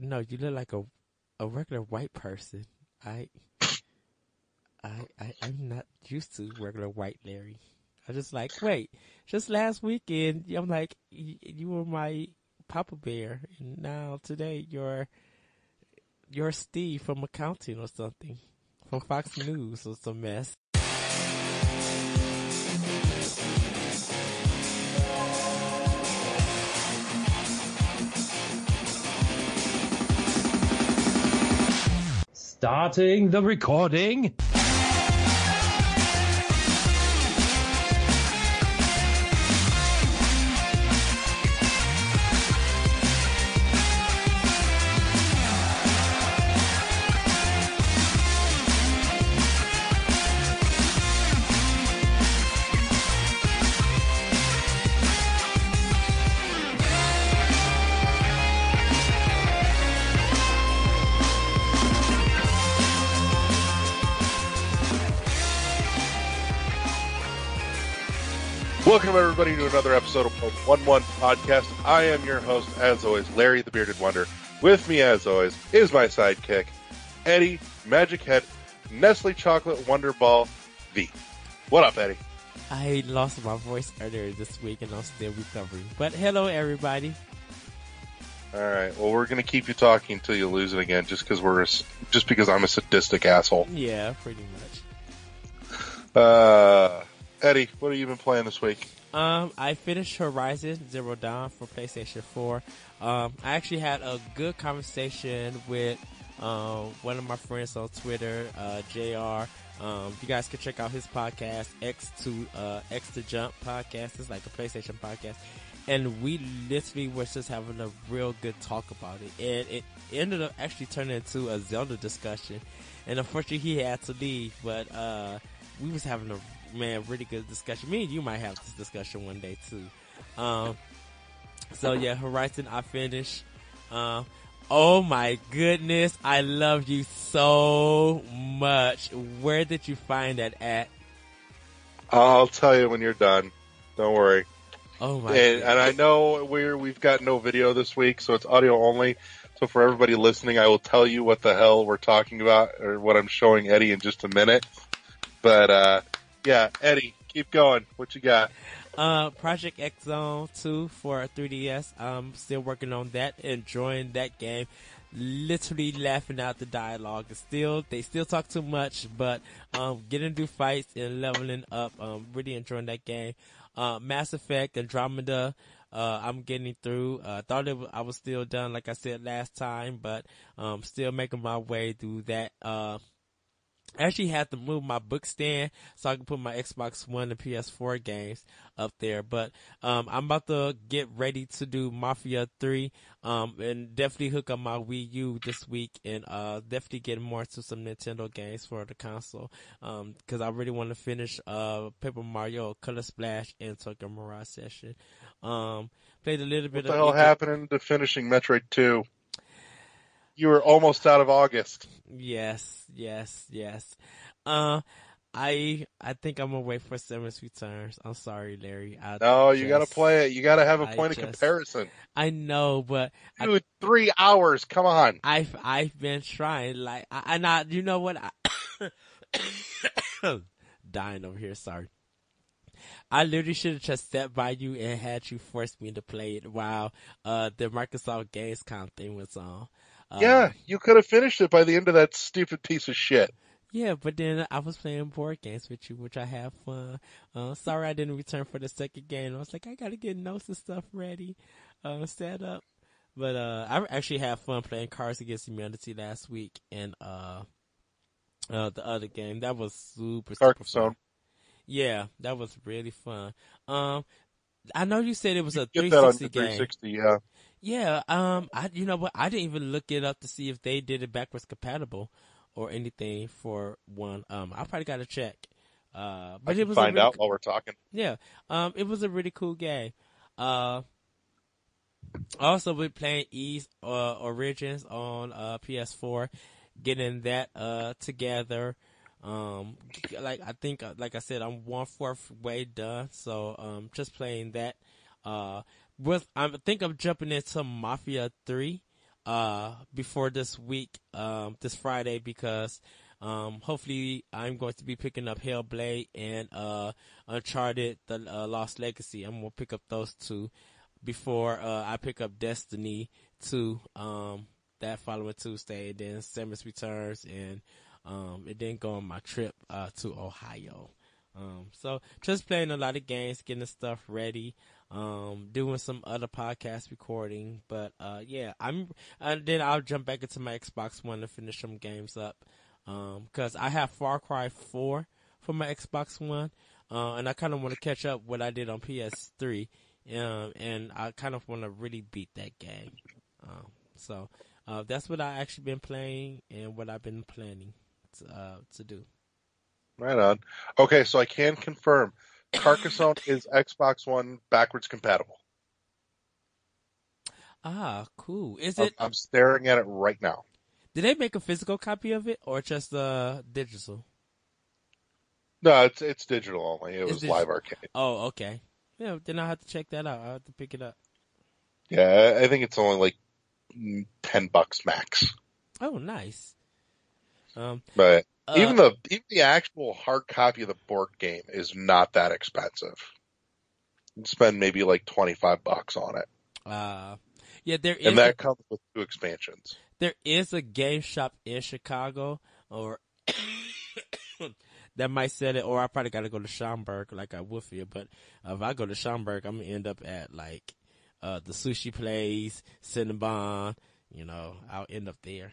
No, you look like a regular white person. I'm not used to regular white Larry. I just like, wait, just last weekend, I'm like, you were my Papa Bear, and now today you're Steve from accounting or something, from Fox News or some mess. Starting the recording. Welcome, everybody, to another episode of 1-1 Podcast. I am your host, as always, Larry the Bearded Wonder. With me, as always, is my sidekick, Eddie Magic Head Nestle Chocolate Wonder Ball V. What up, Eddie? I lost my voice earlier this week, and I'm still recovering. But hello, everybody. All right. Well, we're gonna keep you talking until you lose it again, just because I'm a sadistic asshole. Yeah, pretty much. Eddie, what have you been playing this week? I finished Horizon Zero Dawn for PlayStation 4. I actually had a good conversation with one of my friends on Twitter, JR. You guys can check out his podcast, X to Jump podcast. It's like a PlayStation podcast. And we literally were just having a real good talk about it. And it ended up actually turning into a Zelda discussion. And unfortunately he had to leave, but we was having a really good discussion. Me and you might have this discussion one day too. So yeah, Horizon I finished. Oh my goodness, I love you so much. Where did you find that at? I'll tell you when you're done. Don't worry. Oh my goodness. And I know we've got no video this week, so it's audio only. So for everybody listening, I will tell you what the hell we're talking about, or what I'm showing Eddie in just a minute. But, yeah, Eddie, keep going. What you got? Project X Zone 2 for 3DS. I'm still working on that, enjoying that game. Literally laughing out the dialogue. They still talk too much, but getting through fights and leveling up. Really enjoying that game. Mass Effect Andromeda. I'm getting through. Thought I was still done, like I said last time, but still making my way through that. I actually had to move my book stand so I can put my Xbox One and PS4 games up there. But I'm about to get ready to do Mafia 3 and definitely hook up my Wii U this week and definitely get more into some Nintendo games for the console because I really want to finish Paper Mario Color Splash and Tokyo Mirage Session. Played a little bit of... What the hell happened to finishing Metroid 2? You were almost out of August. Yes. I think I'm gonna wait for Samus Returns. I'm sorry, Larry. You gotta play it. You gotta have a point of comparison. I know, but dude, 3 hours. Come on. I've been trying. Like, you know what? Dying over here. Sorry. I literally should have just sat by you and had you force me to play it while the Microsoft Gamescom thing was on. Yeah, you could have finished it by the end of that stupid piece of shit. Yeah, but then I was playing board games with you, which I have fun. Sorry I didn't return for the second game. I was like, I gotta get notes and stuff ready, set up. But I actually had fun playing Cards Against Humanity last week, and the other game that was super fun. Yeah, that was really fun. I know you said it was a 360 game. 360, yeah. Yeah, you know what? I didn't even look it up to see if they did it backwards compatible or anything for one. I probably got to check. But it was find out while we're talking. Yeah, it was a really cool game. Also, we're playing Ys Origins on PS4, getting that together. Like I think, like I said, I'm 1/4 way done, so just playing that. I think I'm jumping into Mafia 3. before this week, this Friday, because hopefully I'm going to be picking up Hellblade and Uncharted: The Lost Legacy. I'm gonna pick up those two before I pick up Destiny 2 that following Tuesday. Then Samus Returns, and then go on my trip to Ohio. So just playing a lot of games, getting the stuff ready, doing some other podcast recording, but yeah, and then I'll jump back into my Xbox One to finish some games up, cause I have Far Cry 4 for my Xbox One, and I kind of want to catch up what I did on PS3, and I kind of want to really beat that game, so that's what I actually been playing and what I've been planning to do. Right on. Okay, so I can confirm Carcassonne is Xbox One backwards compatible. Ah, cool. Is it? I'm staring at it right now. Did they make a physical copy of it or just digital? No, it's digital only. It It's was digital. Live Arcade. Oh, okay. Yeah, then I'll have to check that out. I'll have to pick it up. Yeah, I think it's only like $10 max. Oh, nice. But even the actual hard copy of the board game is not that expensive. You spend maybe like $25 on it. Yeah, and that comes with 2 expansions. There is a game shop in Chicago, or that might sell it, or I probably got to go to Schaumburg like I would feel. But if I go to Schaumburg, I'm gonna end up at like the sushi place, Cinnabon. I'll end up there.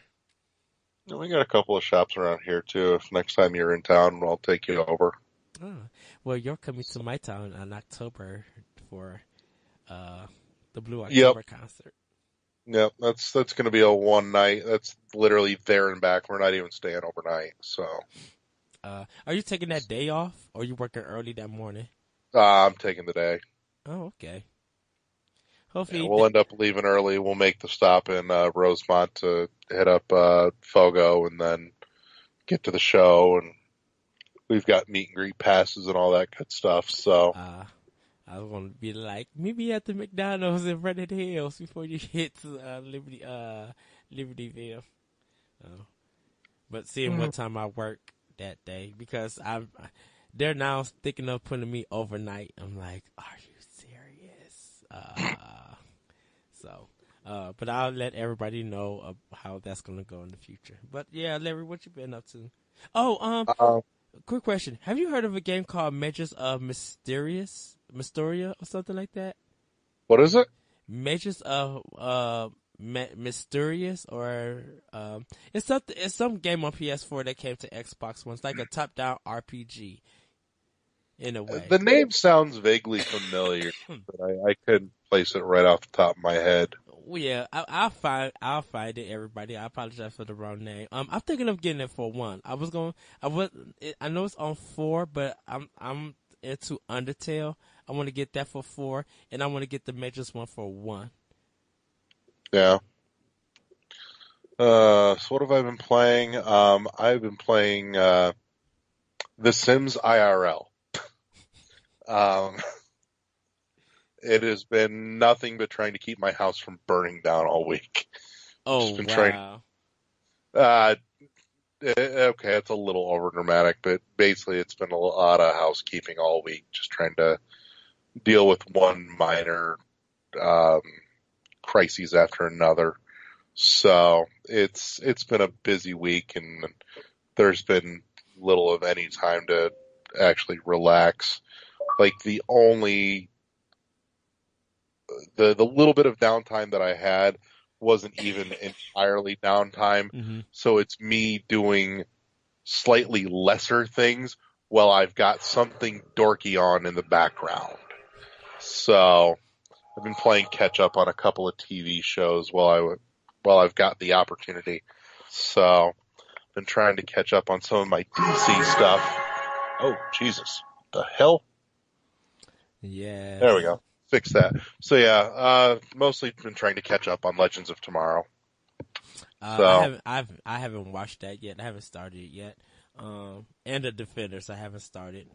We got a couple of shops around here too. If next time you're in town, I'll take you over. Oh, well, you're coming to my town in October for the Blue October concert. Yep, that's going to be a one night. That's literally there and back. We're not even staying overnight. So, are you taking that day off, or are you working early that morning? I'm taking the day. Oh, okay. Hopefully, we'll end up leaving early. We'll make the stop in Rosemont to hit up Fogo and then get to the show. And we've got meet and greet passes and all that good stuff. So I want to be like, maybe at the McDonald's in front of the hills before you hit Libertyville. But seeing what time I work that day, because they're now thinking of putting me overnight. I'm like, are you serious? But I'll let everybody know how that's gonna go in the future. But yeah, Larry, what you been up to? Oh, quick question: have you heard of a game called Mages of Mysteria, or something like that? What is it? Mages of Mysterious, or it's some game on PS4 that came to Xbox One. It's like a top-down RPG. In a way, the name sounds vaguely familiar, but I couldn't place it right off the top of my head. Well, yeah, I'll find it. Everybody, I apologize for the wrong name. I'm thinking of getting it for 1. I know it's on 4, but I'm into Undertale. I want to get that for 4, and I want to get the Mages one for 1. Yeah. So what have I been playing? I've been playing The Sims IRL. It has been nothing but trying to keep my house from burning down all week. Oh, wow. Okay, it's a little overdramatic, but basically it's been a lot of housekeeping all week, just trying to deal with one minor crises after another. So it's been a busy week, and there's been little of any time to actually relax. Like the little bit of downtime that I had wasn't even entirely downtime. Mm-hmm. So it's me doing slightly lesser things while I've got something dorky on in the background. So I've been playing catch up on a couple of TV shows while I've got the opportunity. So I've been trying to catch up on some of my DC stuff. Oh, Jesus. The hell? Yeah. There we go. Fix that. So yeah, mostly been trying to catch up on Legends of Tomorrow. I haven't watched that yet. I haven't started it yet. And the Defenders, I haven't started.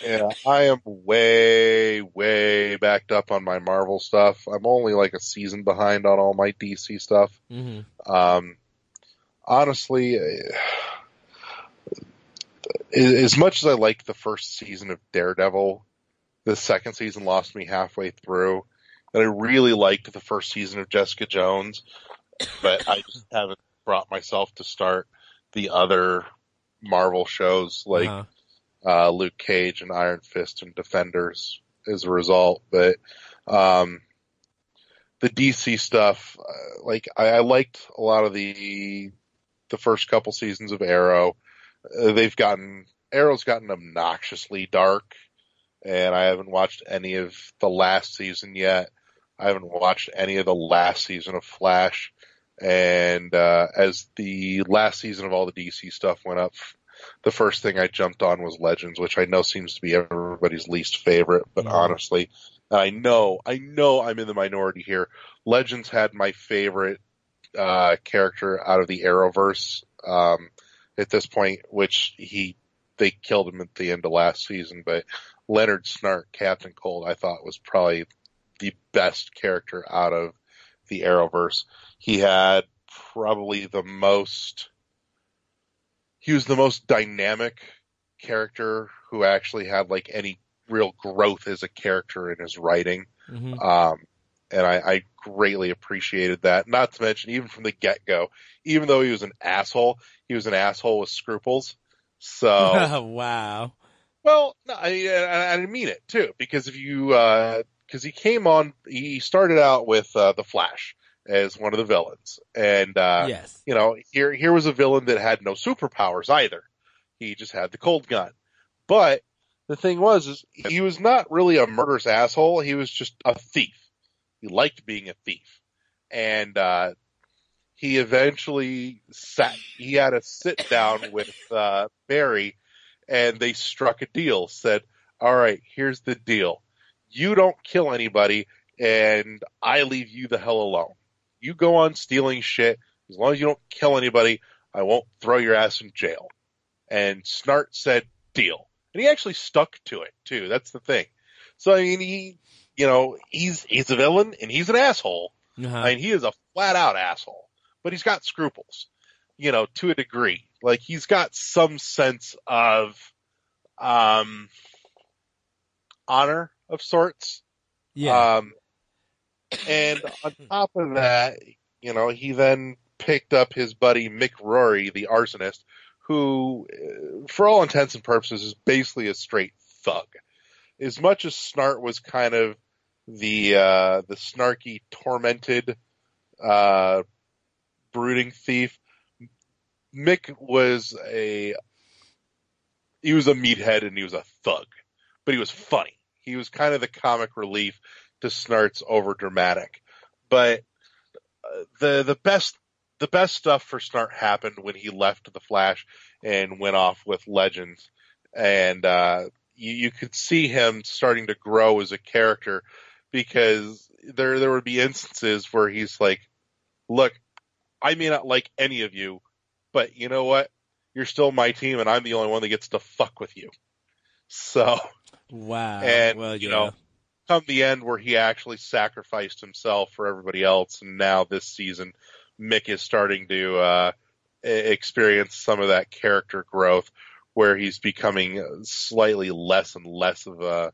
Yeah, I am way, way backed up on my Marvel stuff. I'm only like a season behind on all my DC stuff. Hmm. Um, honestly, as much as I liked the first season of Daredevil, the second season lost me halfway through. And I really liked the first season of Jessica Jones, but I just haven't brought myself to start the other Marvel shows like Uh-huh. Luke Cage and Iron Fist and Defenders as a result. But um, the DC stuff, like I liked a lot of the first couple seasons of Arrow. Arrow's gotten obnoxiously dark, and I haven't watched any of the last season yet. I haven't watched any of the last season of Flash. And as the last season of all the DC stuff went up, the first thing I jumped on was Legends, which I know seems to be everybody's least favorite, but Hmm. honestly, I know I'm in the minority here. Legends had my favorite character out of the Arrowverse at this point, which they killed him at the end of last season, but Leonard Snart, Captain Cold, I thought was probably the best character out of the Arrowverse. He had probably he was the most dynamic character who actually had like any real growth as a character in his writing. Hmm. Um, and I greatly appreciated that. Not to mention, even from the get-go, even though he was an asshole with scruples. So, Wow. well, no, I mean it too, because because he started out with the Flash as one of the villains, and Yes. here was a villain that had no superpowers either. He just had the cold gun. But the thing is he was not really a murderous asshole. He was just a thief. He liked being a thief, and he eventually he had a sit down with Barry, and they struck a deal. Said, all right, here's the deal. You don't kill anybody, and I leave you the hell alone. You go on stealing shit. As long as you don't kill anybody, I won't throw your ass in jail. And Snart said, deal. And he actually stuck to it, too. That's the thing. So, I mean, he's a villain, and he's an asshole. Uh-huh. I mean, he is a flat out asshole. But he's got scruples, to a degree. Like, he's got some sense of honor of sorts. Yeah. Um, and on top of that, he then picked up his buddy Mick Rory, the arsonist, who, for all intents and purposes, is basically a straight thug. As much as Snart was kind of the snarky, tormented, uh, brooding thief, Mick was he was a meathead and he was a thug, but he was funny. He was kind of the comic relief to Snart's overdramatic. But the best stuff for Snart happened when he left the Flash and went off with Legends, and you could see him starting to grow as a character because there would be instances where he's like, "Look, I may not like any of you, but you know what? You're still my team, and I'm the only one that gets to fuck with you." So, Wow. and Well, yeah. come the end where he actually sacrificed himself for everybody else, and now this season, Mick is starting to experience some of that character growth, where he's becoming slightly less and less of a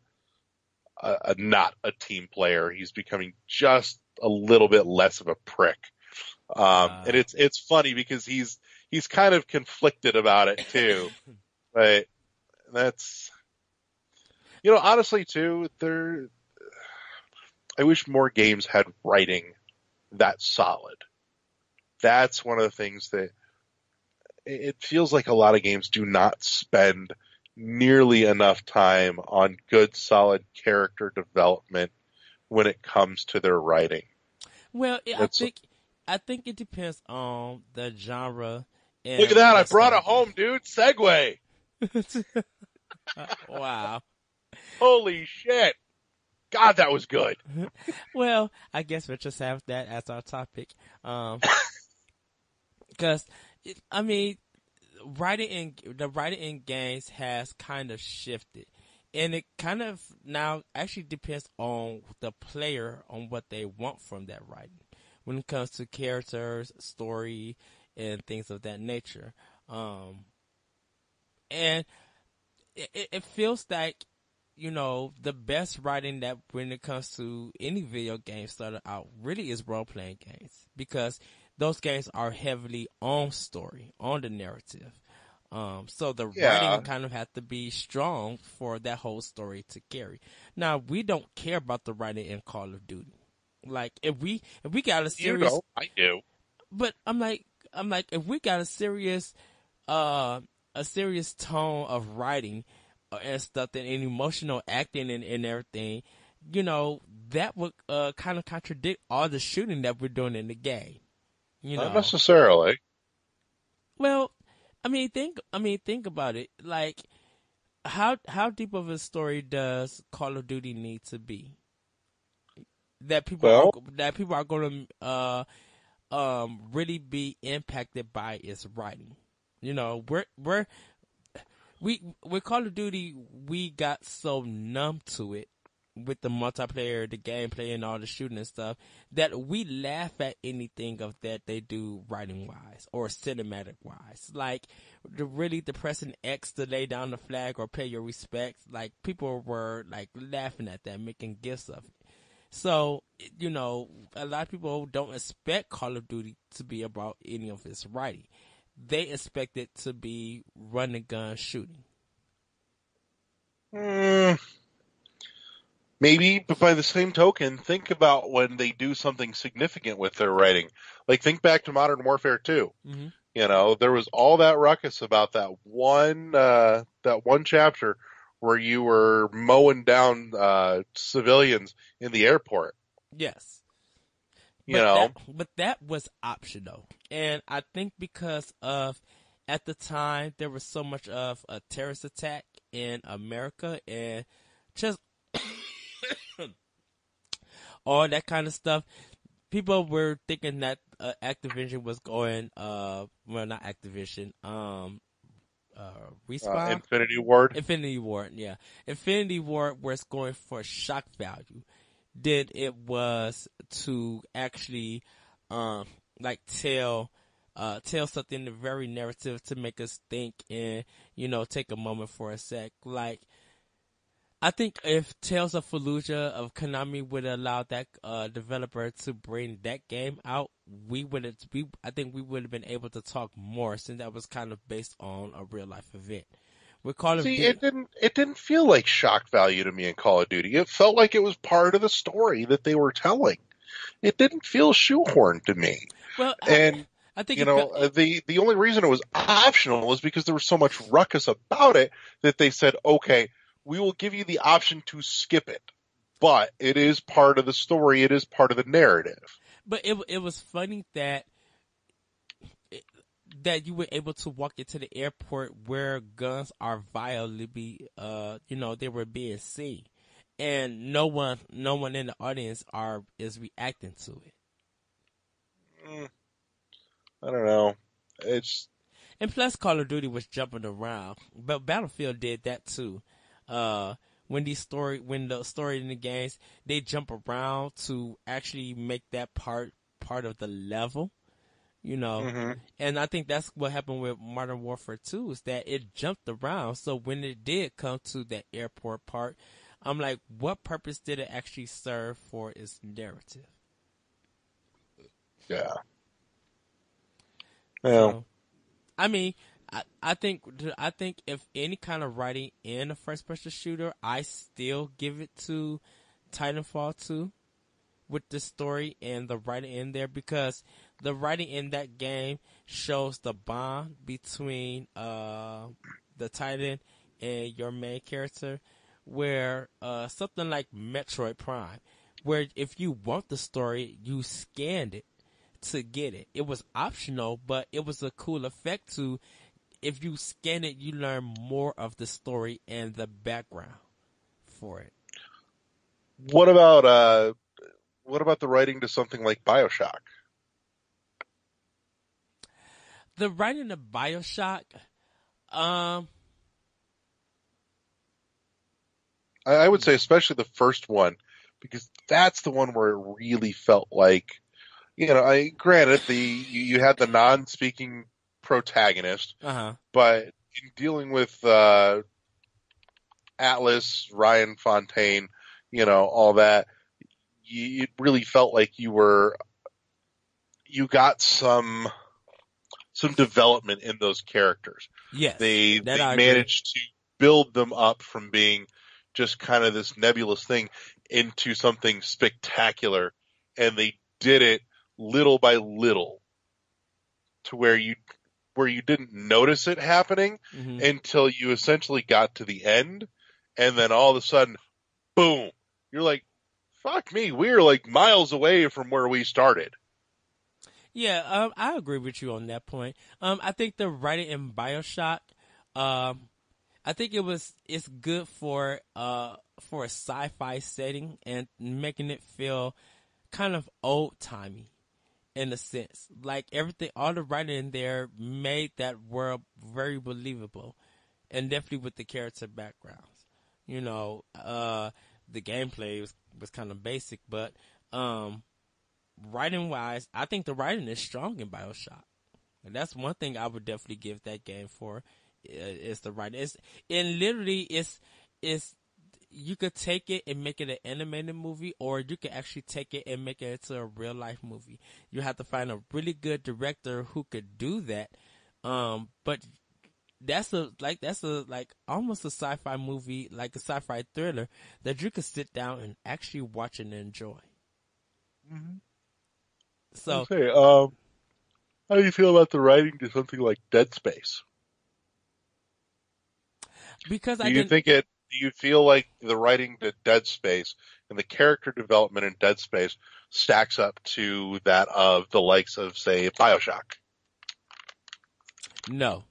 not a team player. He's becoming just a little bit less of a prick. And it's funny because he's kind of conflicted about it too. But that's honestly too, I wish more games had writing that solid. That's one of the things that it feels like a lot of games do not spend nearly enough time on good, solid character development when it comes to their writing. Well, That's I think it depends on the genre Look at and that! I what brought style it home, dude. Segway. game. Wow. Holy shit! God, that was good. Well, I guess we'll just have that as our topic. Because I mean, the writing in games has kind of shifted. and it kind of now actually depends on the player on what they want from that writing when it comes to characters, story, and things of that nature. And it feels like, the best writing that when it comes to any video game started out really is role playing games, because those games are heavily on story, on the narrative. So the Yeah. writing kind of had to be strong for that whole story to carry. Now, we don't care about the writing in Call of Duty. Like if we got a You serious, don't. I do. but I'm like if we got uh a serious tone of writing and stuff and emotional acting and everything, that would kind of contradict all the shooting that we're doing in the game. Not necessarily. Well, think about it. Like, how deep of a story does Call of Duty need to be that Well, people are going to really be impacted by its writing? We with Call of Duty, we got so numb to it with the multiplayer, the gameplay, and all the shooting and stuff that we laugh at anything of that they do writing wise or cinematic wise. Like the really depressing X to lay down the flag or pay your respects. Like people were like laughing at that, making gifs of it. So, a lot of people don't expect Call of Duty to be about any of its writing. They expect it to be run and gun shooting. maybe, but by the same token, think about when they do something significant with their writing. Like, think back to Modern Warfare 2. Mm-hmm. There was all that ruckus about that one chapter where you were mowing down civilians in the airport. Yes. You know, But that was optional. And I think because of at the time there was so much of a terrorist attack in America and just all that kind of stuff, people were thinking that Activision was going well, not Activision, Respawn, Infinity Ward, yeah. Infinity Ward was going for shock value than it was to actually tell something very narrative to make us think and take a moment for a sec. Like I think if Tales of Fallujah of Konami would allow that developer to bring that game out, I think we would have been able to talk more, since that was kind of based on a real life event. With Call of Duty, it didn't feel like shock value to me in Call of Duty. It felt like it was part of the story that they were telling. It didn't feel shoehorned to me. Well, And I think the only reason it was optional was because there was so much ruckus about it that they said, okay, we will give you the option to skip it, but it is part of the story. It is part of the narrative. But it was funny that you were able to walk into the airport where guns are violently, they were being seen, and no one in the audience is reacting to it. I don't know. And plus, Call of Duty was jumping around, but Battlefield did that too. When the story in the games, they jump around to actually make that part of the level, Mm-hmm. And I think that's what happened with Modern Warfare 2, is that it jumped around. So when it did come to that airport part, I'm like, what purpose did it actually serve for its narrative? Yeah. Well, so, I mean, I think if any kind of writing in a first person shooter, I still give it to Titanfall 2 with the story and the writing in there, because the writing in that game shows the bond between the Titan and your main character, where something like Metroid Prime, where if you want the story, you scanned it to get it. It was optional, but it was a cool effect to, if you scan it, you learn more of the story and the background for it. what about the writing to something like BioShock? The writing of BioShock, I would say especially the first one, because that's the one where it really felt like, granted you had the non-speaking protagonist, Uh-huh. but in dealing with Atlas, Ryan Fontaine, all that, it really felt like you got some development in those characters. Yes, They that I agree. managed to build them up from being just kind of this nebulous thing into something spectacular, and they did it little by little to where you didn't notice it happening Hmm. until you essentially got to the end, and then all of a sudden, boom, you're like, fuck me, we're like miles away from where we started. Yeah, I agree with you on that point. I think the writing in BioShock, um, I think it's good for a sci-fi setting and making it feel kind of old timey in a sense. Like everything, all the writing in there made that world very believable, and definitely with the character backgrounds. The gameplay was kind of basic, but um, writing wise, I think the writing is strong in BioShock. And that's one thing I would definitely give that game for is the writing. And literally it's you could take it and make it an animated movie, or you could actually take it and make it into a real life movie. You have to find a really good director who could do that. But that's almost a sci-fi movie, like a sci-fi thriller that you could sit down and actually watch and enjoy. Mm-hmm. So Okay, how do you feel about the writing to something like Dead Space? because Do I you didn't think it? Do you feel like the writing to Dead Space and the character development in Dead Space stacks up to that of the likes of, say, BioShock? no,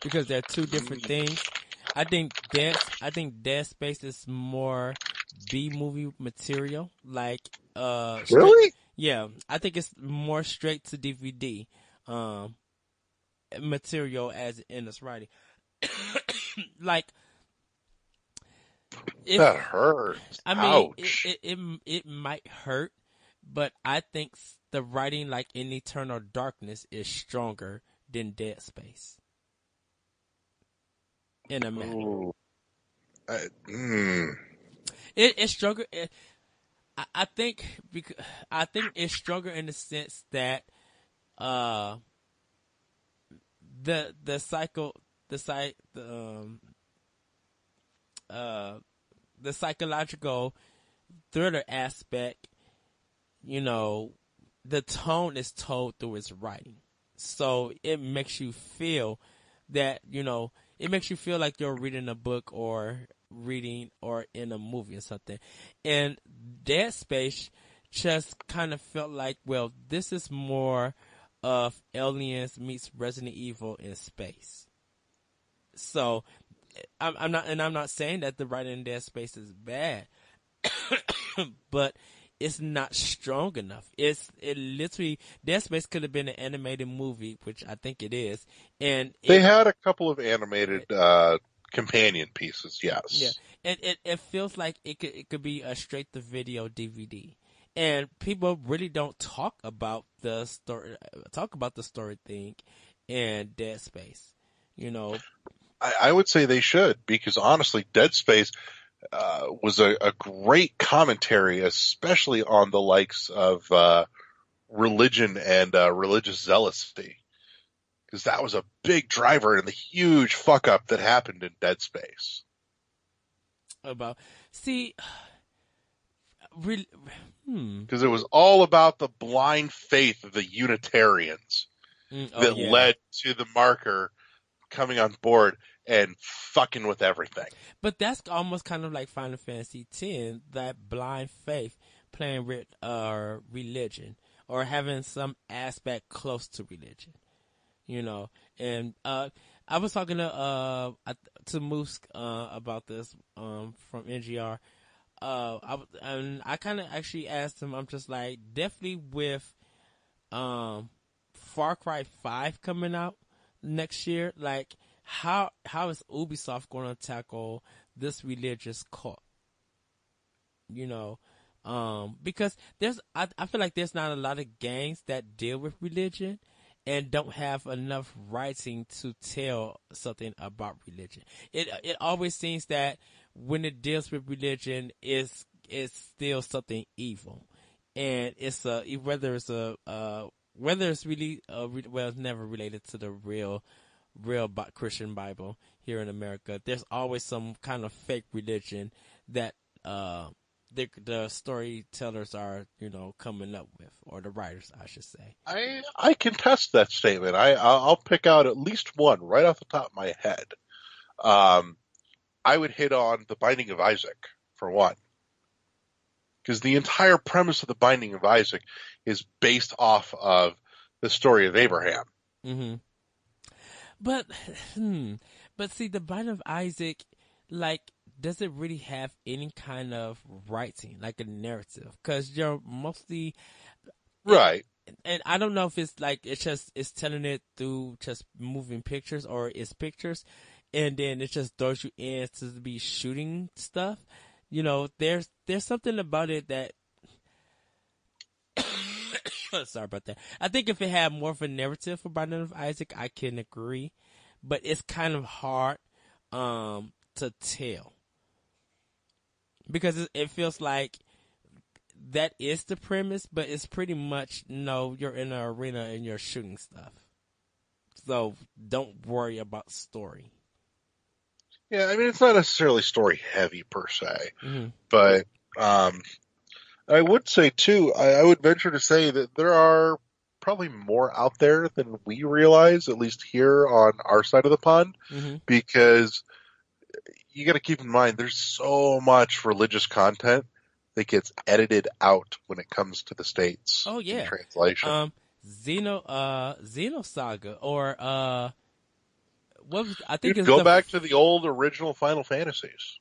because they're two different things. I think Dead Space is more B movie material, like straight. Really? Yeah, I think it's more straight to DVD um material as in its writing. Like if That hurts. I mean Ouch. it might hurt, but I think the writing like in Eternal Darkness is stronger than Dead Space in a manner. Ooh. Mm. It's stronger. I think because I think it's stronger in the sense that uh the cycle the site uh the psychological thriller aspect, you know, the tone is told through its writing. So it makes you feel that, it makes you feel like you're reading a book or reading or in a movie or something. And Dead Space just kind of felt like, well, this is more of Aliens meets Resident Evil in space. So I'm not saying that the writing in Dead Space is bad, but it's not strong enough. It literally Dead Space could have been an animated movie, which I think it is, and They had a couple of animated companion pieces, yeah, yes. and it feels like it could be a straight to video DVD, and people really don't talk about the story thing in Dead Space, you know. I would say they should, because honestly, Dead Space was a great commentary, especially on the likes of religion and religious zealousy, because that was a big driver in the huge fuck up that happened in Dead Space. About see, re, hmm, Because it was all about the blind faith of the Unitarians oh that yeah. led to the marker coming on board and fucking with everything. But that's almost kind of like Final Fantasy X, that blind faith playing with religion or having some aspect close to religion, you know. And I was talking to Moose about this from NGR. And I kind of actually asked him. I'm just like, definitely with Far Cry 5 coming out next year, like how is Ubisoft going to tackle this religious cult? You know, because I feel like there's not a lot of games that deal with religion and don't have enough writing to tell something about religion. It always seems that when it deals with religion, it's still something evil, and it's whether it's really well, it's never related to the real Christian Bible here in America. There's always some kind of fake religion that the storytellers are, coming up with, or the writers, I should say. I contest that statement. I'll pick out at least one right off the top of my head. I would hit on the Binding of Isaac for one, because the entire premise of the Binding of Isaac is based off of the story of Abraham. Mm-hmm. But see, the Binding of Isaac, like, does it really have any kind of writing, like a narrative? Because you're mostly right, and I don't know if it's like it's telling it through just moving pictures, or it's pictures, and then it just throws you in to be shooting stuff. There's something about it that sorry about that. I think if it had more of a narrative for Binding of Isaac, I can agree, but it's kind of hard to tell. Because it feels like that is the premise, but it's pretty much, you're in an arena and you're shooting stuff. So don't worry about story. Yeah, I mean, it's not necessarily story heavy per se, mm-hmm. but I would say too, I would venture to say that there are probably more out there than we realize, at least here on our side of the pond, mm-hmm. because you got to keep in mind there's so much religious content that gets edited out when it comes to the States. Oh yeah, in translation. Xenosaga, or what was, I think Dude, it's go back to the old original Final Fantasies.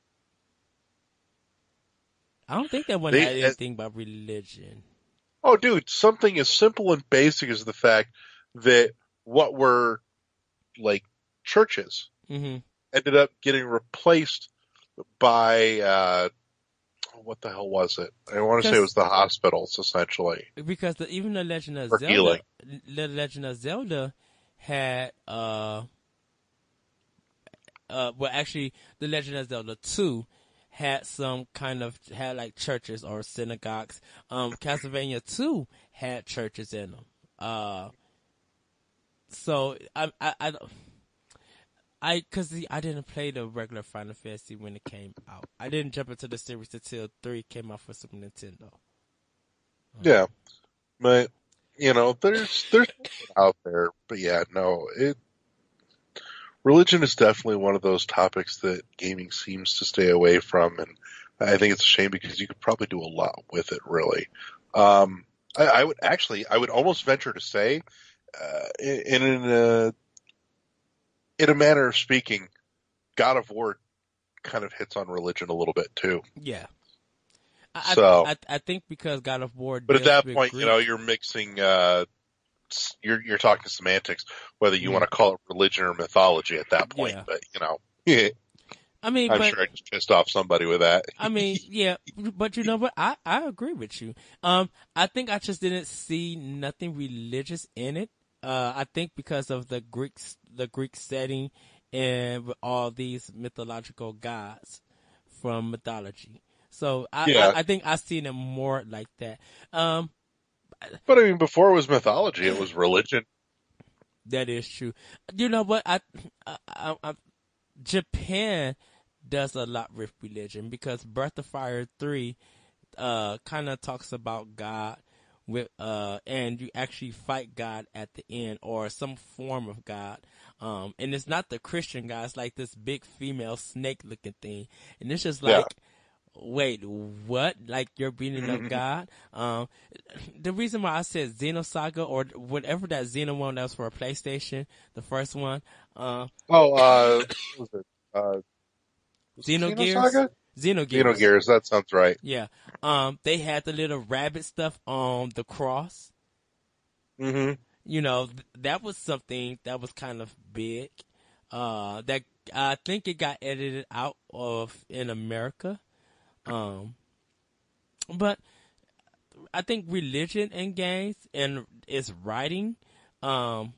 I don't think that one had anything about religion. Oh, dude, something as simple and basic as the fact that what were like churches mm-hmm. ended up getting replaced by what the hell was it? I want to say it was the hospitals, essentially. Because even the Legend of Zelda, healing. the Legend of Zelda had well, actually, the Legend of Zelda 2 had like churches or synagogues. Castlevania 2 had churches in them. So cause I didn't play the regular Final Fantasy when it came out. I didn't jump into the series until 3 came out for Super Nintendo. Yeah, but there's out there, but yeah, no, religion is definitely one of those topics that gaming seems to stay away from, and I think it's a shame because you could probably do a lot with it, really. I would almost venture to say, in a manner of speaking, God of War kind of hits on religion a little bit too. Yeah. I think because God of War, but at that point, you're mixing, you're talking semantics, whether you want to call it religion or mythology at that point. Yeah. But I mean, sure I just pissed off somebody with that. I mean, yeah, but you know what? I agree with you. I think I just didn't see nothing religious in it. I think because of the Greek setting and all these mythological gods from mythology. So I think I seen it more like that. But I mean, before it was mythology, it was religion. That is true. You know what? Japan does a lot with religion, because Breath of Fire 3 kind of talks about God with and you actually fight God at the end, or some form of God. And it's not the Christian God, it's like this big female snake looking thing. And it's just like, wait, what? Like, you're beating up God? The reason why I said Xenosaga, or whatever that Xeno one that was for a PlayStation, the first one. What was it? Xenogears? Xenogears, that sounds right. Yeah. They had the little rabbit stuff on the cross. Mm-hmm. That was something that was kind of big. that I think it got edited out of in America. But I think religion in games and its writing, I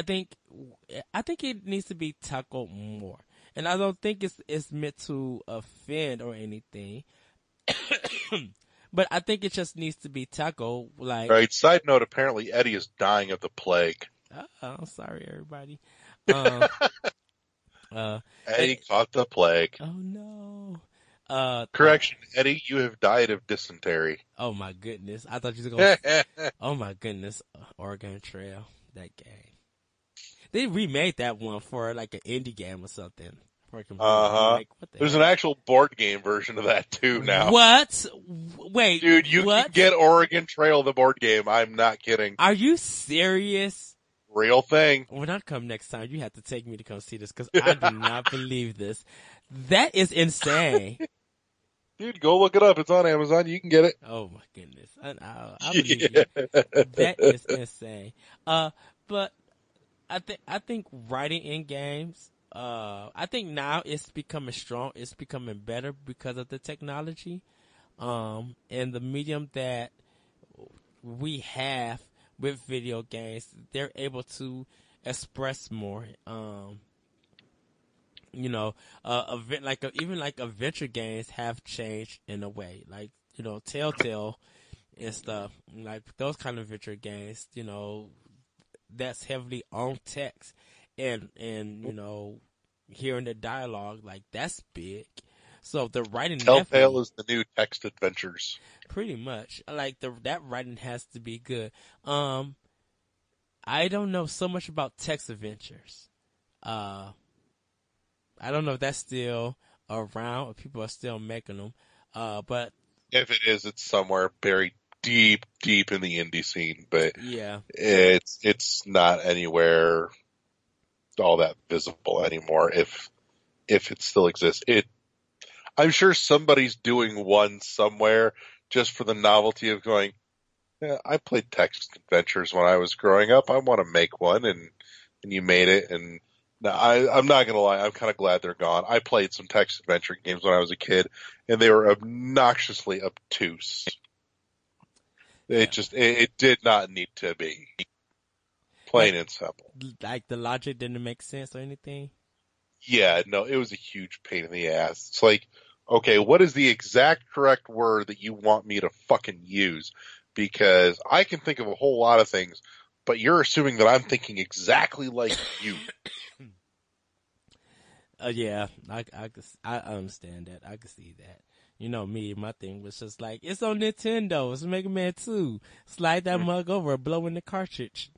think it needs to be tackled more. And I don't think it's meant to offend or anything. But I think it just needs to be tackled. Like, Right. Side note: apparently Eddie is dying of the plague. I'm sorry, everybody. Eddie caught the plague. Oh no. Correction, Eddie, you have died of dysentery. Oh my goodness! I thought you were gonna. Oh my goodness! Oregon Trail, that game. They remade that one for like an indie game or something. Like, There's an actual board game version of that too now. What? Wait, dude, you can get Oregon Trail, the board game. I'm not kidding. Are you serious? Real thing. When I come next time, you have to take me to come see this because I do not believe this. That is insane. Dude, go look it up. It's on Amazon. You can get it. Oh my goodness. I believe you. That is insane. But I think writing in games, I think now it's becoming strong. It's becoming better because of the technology, and the medium that we have with video games. They're able to express more. Even adventure games have changed in a way. Like, Telltale and stuff, like those kind of adventure games, that's heavily on text and hearing the dialogue, like that's big. So the writing Telltale is the new text adventures. Pretty much. Like that writing has to be good. I don't know so much about text adventures. I don't know if that's still around or people are still making them. But if it is, it's somewhere buried deep in the indie scene. But yeah, it's not anywhere all that visible anymore. If it still exists, I'm sure somebody's doing one somewhere just for the novelty of going, yeah, I played text adventures when I was growing up. I want to make one, and you made it. And now I'm not gonna lie, I'm kind of glad they're gone. I played some text adventure games when I was a kid, and they were obnoxiously obtuse. It did not need to be. Plain and simple. Like the logic didn't make sense or anything? Yeah, no, it was a huge pain in the ass. It's like, okay, what is the exact correct word that you want me to fucking use? Because I can think of a whole lot of things, but you're assuming that I'm thinking exactly like you. Yeah, I understand that. I can see that. Me, my thing was just like, it's on Nintendo. It's Mega Man 2. Slide that mug over, blow in the cartridge.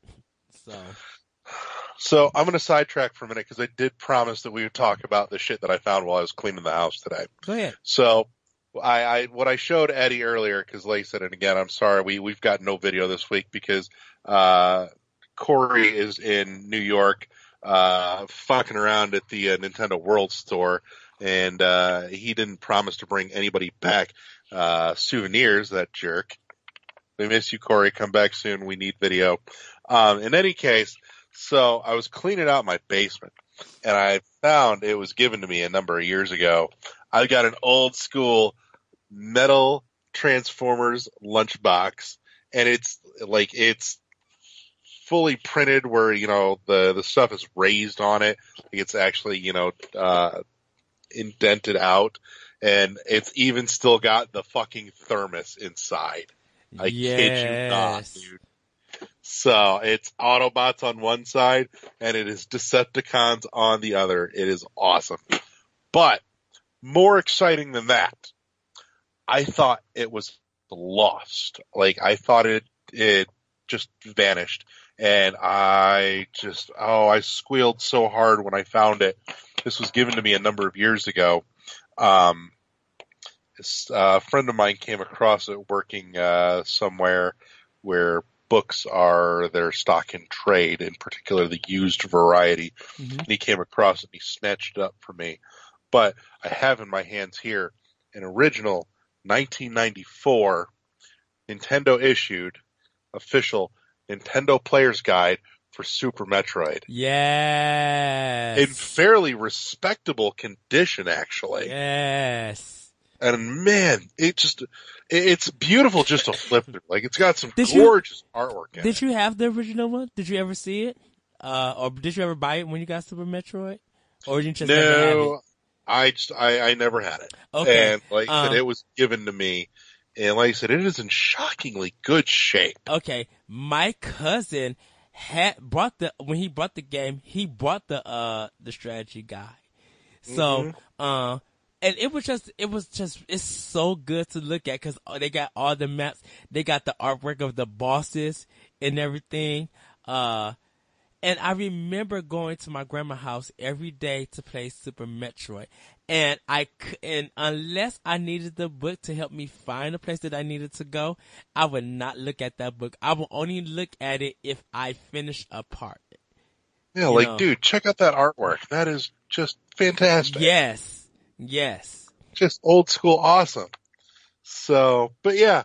So I'm going to sidetrack for a minute because I did promise that we would talk about the shit that I found while I was cleaning the house today. Go ahead. So what I showed Eddie earlier, because like I said, and again, I'm sorry, we've got no video this week because Corey is in New York fucking around at the Nintendo World Store, and he didn't promise to bring anybody back souvenirs, that jerk. We miss you, Corey. Come back soon. We need video. In any case, so I was cleaning out my basement, and I found it was given to me a number of years ago. I got an old school metal Transformers lunchbox, and it's fully printed where, the stuff is raised on it. It's actually, indented out, and it's even still got the fucking thermos inside. I kid you not, dude. So it's Autobots on one side, and it is Decepticons on the other. It is awesome. But more exciting than that, I thought it was lost. Like, I thought it just vanished. And I squealed so hard when I found it. This was given to me a number of years ago. A friend of mine came across it working somewhere where books are their stock in trade, in particular the used variety. Mm-hmm. And he came across it and he snatched it up for me. But I have in my hands here an original 1994 Nintendo issued official Nintendo Player's Guide for Super Metroid. Yes. In fairly respectable condition, actually. Yes. And man, it's beautiful just to flip through. Like, it's got some gorgeous artwork in it. Did you have the original one? Did you ever see it? Or did you ever buy it when you got Super Metroid? Or did you just never have it? I never had it. Okay. And like I said, it was given to me. And like I said, it is in shockingly good shape. Okay. My cousin when he brought the game, he brought the strategy guide. So, and it was just, it's so good to look at because they got all the maps. They got the artwork of the bosses and everything. And I remember going to my grandma's house every day to play Super Metroid. And unless I needed the book to help me find a place that I needed to go, I would not look at that book. I would only look at it if I finished a part. Yeah, dude, check out that artwork. That is just fantastic. Yes. Just old school awesome. So I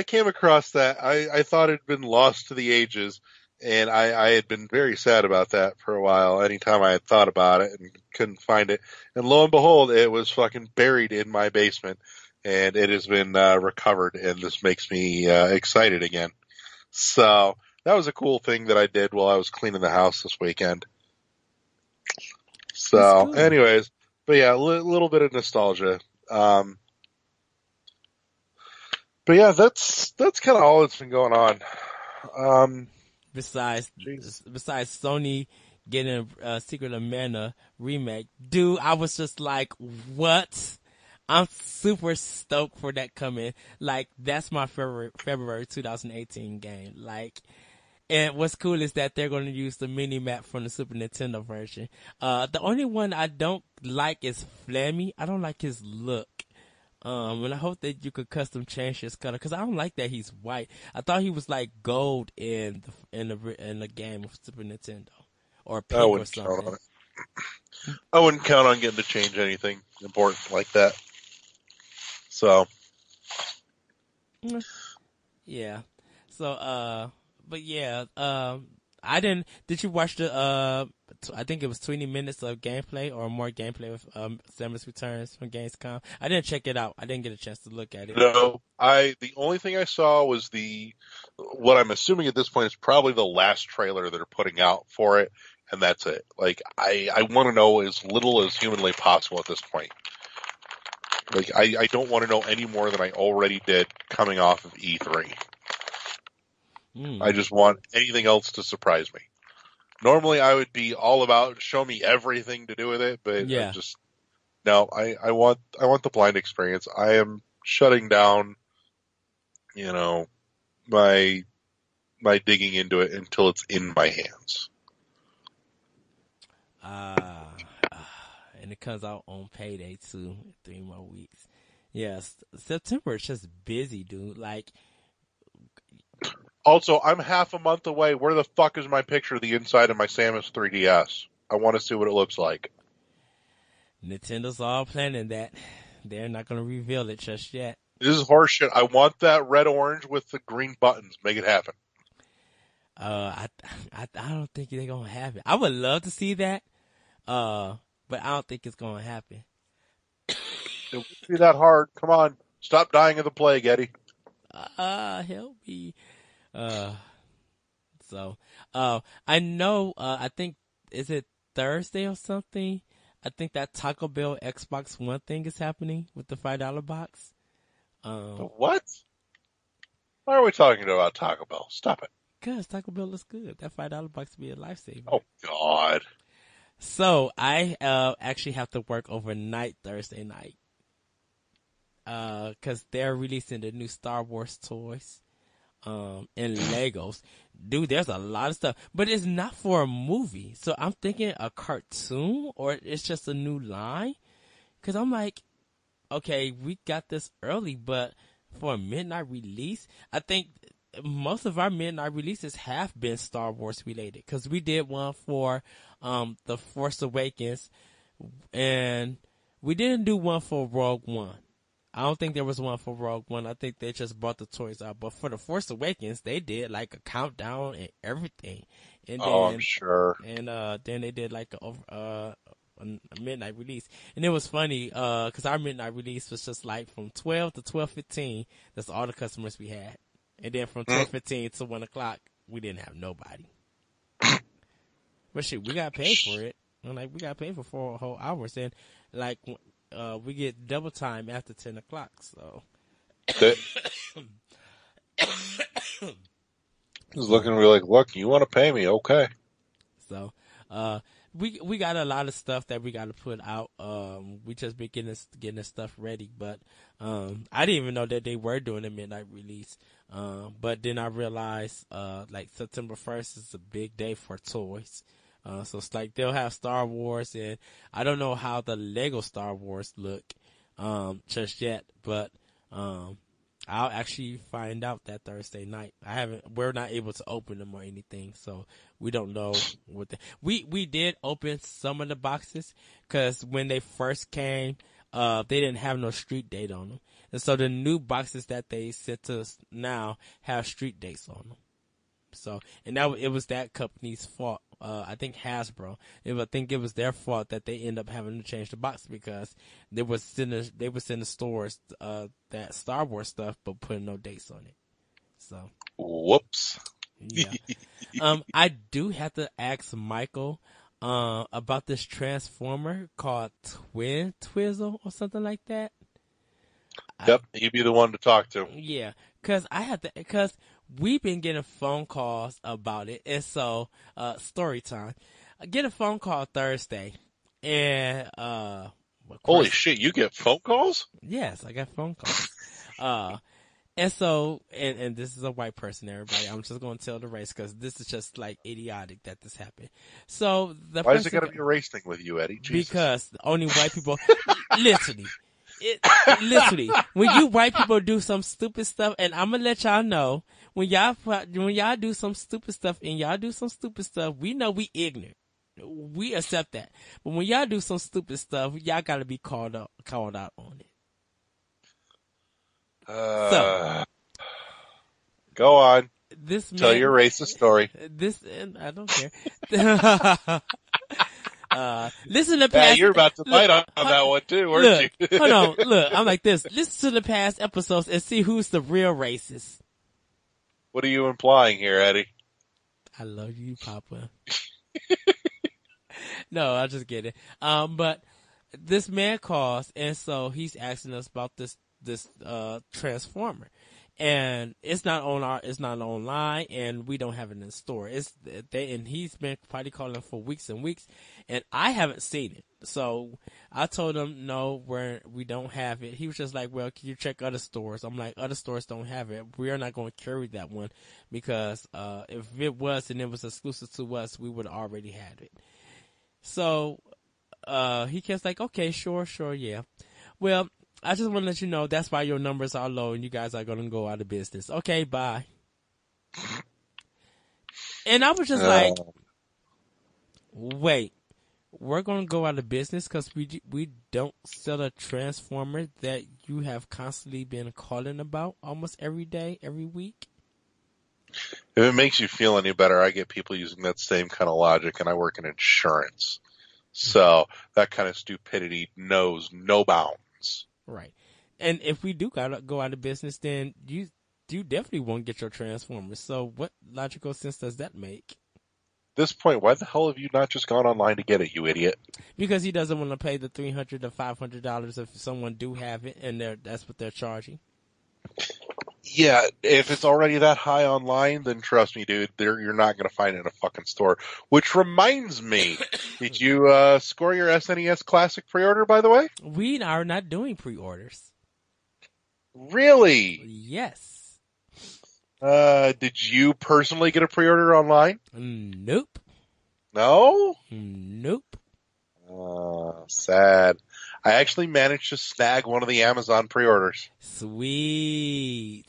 came across that. I thought it had been lost to the ages. And I had been very sad about that for a while, anytime I had thought about it and couldn't find it. And lo and behold, it was fucking buried in my basement, and it has been recovered, and this makes me excited again. So that was a cool thing that I did while I was cleaning the house this weekend. So cool. Anyways, but yeah, a little bit of nostalgia. But yeah, that's kind of all that's been going on. Besides Sony getting a Secret of Mana remake, dude, I was just like, what? I'm super stoked for that coming. Like, that's my February 2018 game. Like, and what's cool is that they're going to use the mini map from the Super Nintendo version. The only one I don't like is Flammy. I don't like his look. And I hope that you could custom change his color, cause I don't like that he's white. I thought he was like gold in the game of Super Nintendo, or pink or something. I wouldn't count on getting to change anything important like that. So. Yeah. So, but yeah, did you watch the, I think it was 20 minutes of gameplay or more gameplay with, Samus Returns from Gamescom? I didn't check it out. I didn't get a chance to look at it. No, the only thing I saw was what I'm assuming at this point is probably the last trailer they're putting out for it, and that's it. Like, I want to know as little as humanly possible at this point. Like, I don't want to know any more than I already did coming off of E3. I just want anything else to surprise me. Normally, I would be all about show me everything to do with it, but yeah. I want the blind experience. I am shutting down, my digging into it until it's in my hands. And it comes out on payday too. 3 more weeks. Yes, September is just busy, dude. Like. Also, I'm half a month away. Where the fuck is my picture of the inside of my Samus 3DS? I want to see what it looks like. Nintendo's all planning that. They're not going to reveal it just yet. This is horseshit. I want that red-orange with the green buttons. Make it happen. I don't think they're going to have it. I would love to see that, but I don't think it's going to happen. It won't be that hard. Come on. Stop dying of the plague, Eddie. Help me. I know, I think, is it Thursday or something? I think that Taco Bell Xbox One thing is happening with the $5 box. What? Why are we talking about Taco Bell? Stop it. Cause Taco Bell looks good. That $5 box would be a lifesaver. Oh, God. So, I, actually have to work overnight Thursday night. Cause they're releasing the new Star Wars toys. And Legos. Dude, there's a lot of stuff, but it's not for a movie. So I'm thinking a cartoon or it's just a new line. Cause I'm like, okay, we got this early, but for a midnight release, I think most of our midnight releases have been Star Wars related. Cause we did one for, The Force Awakens, and we didn't do one for Rogue One. I don't think there was one for Rogue One. I think they just brought the toys out. But for The Force Awakens, they did like a countdown and everything. And then, I'm sure. And then they did like a midnight release. And it was funny, cause our midnight release was just like from 12 to 12:15. That's all the customers we had. And then from 12:15 to 1 o'clock, we didn't have nobody. But shit, we got paid for it. And like, we got paid for 4 whole hours. And like, we get double time after 10 o'clock, so. He's looking at me like, look, you want to pay me? Okay. So, we got a lot of stuff that we got to put out. We just been getting this stuff ready, but, I didn't even know that they were doing a midnight release. But then I realized, like September 1st is a big day for toys. So it's like they'll have Star Wars, and I don't know how the Lego Star Wars look, just yet, but, I'll actually find out that Thursday night. We're not able to open them or anything, so we don't know we did open some of the boxes, cause when they first came, they didn't have no street date on them. And so the new boxes that they sent to us now have street dates on them. So, and it was that company's fault. I think Hasbro. I think it was their fault that they end up having to change the box, because they were sending stores, that Star Wars stuff, but putting no dates on it. So. Whoops. Yeah. I do have to ask Michael, about this Transformer called Twin Twizzle or something like that. Yep. He'd be the one to talk to. Yeah. Cause we've been getting phone calls about it. And so, story time. I get a phone call Thursday, and, holy shit, you get phone calls? Yes, I got phone calls. And so, and this is a white person, everybody. I'm just going to tell the race, because this is just like idiotic that this happened. So why is it got to be a race thing with you, Eddie? Jesus. Because only white people, literally, when you white people do some stupid stuff, and I'm gonna let y'all know, when y'all do some stupid stuff and y'all do some stupid stuff, we know we ignorant. We accept that. But when y'all do some stupid stuff, y'all gotta be called out on it. So, go on. Tell your racist story. And I don't care. Listen to past. You're about to fight on that one too, weren't you? Hold on, look. I'm like this. Listen to the past episodes and see who's the real racist. What are you implying here, Eddie? I love you, Papa. No, I just get it. But this man calls, and so he's asking us about this Transformer, and it's not online, and we don't have it in store. And he's been probably calling for weeks and weeks, and I haven't seen it. So I told him, no, we don't have it. He was just like, well, can you check other stores? I'm like, other stores don't have it. We are not going to carry that one, because if it was and it was exclusive to us, we would have already had it. So he kept like, okay, sure, yeah. Well, I just want to let you know that's why your numbers are low and you guys are going to go out of business. Okay, bye. And I was just like, wait, we're going to go out of business because we don't sell a Transformer that you have constantly been calling about almost every day, every week? If it makes you feel any better, I get people using that same kind of logic, and I work in insurance. So that kind of stupidity knows no bounds. Right. And if we do go out of business, then you definitely won't get your Transformers. So what logical sense does that make? At this point, why the hell have you not just gone online to get it, you idiot? Because he doesn't want to pay the $300 to $500 if someone do have it, and that's what they're charging. Yeah, if it's already that high online, then trust me, dude, you're not going to find it in a fucking store. Which reminds me, did you score your SNES Classic pre-order, by the way? We are not doing pre-orders. Really? Yes. Did you personally get a pre-order online? Nope. No? Nope. Sad. I actually managed to snag one of the Amazon pre-orders. Sweet.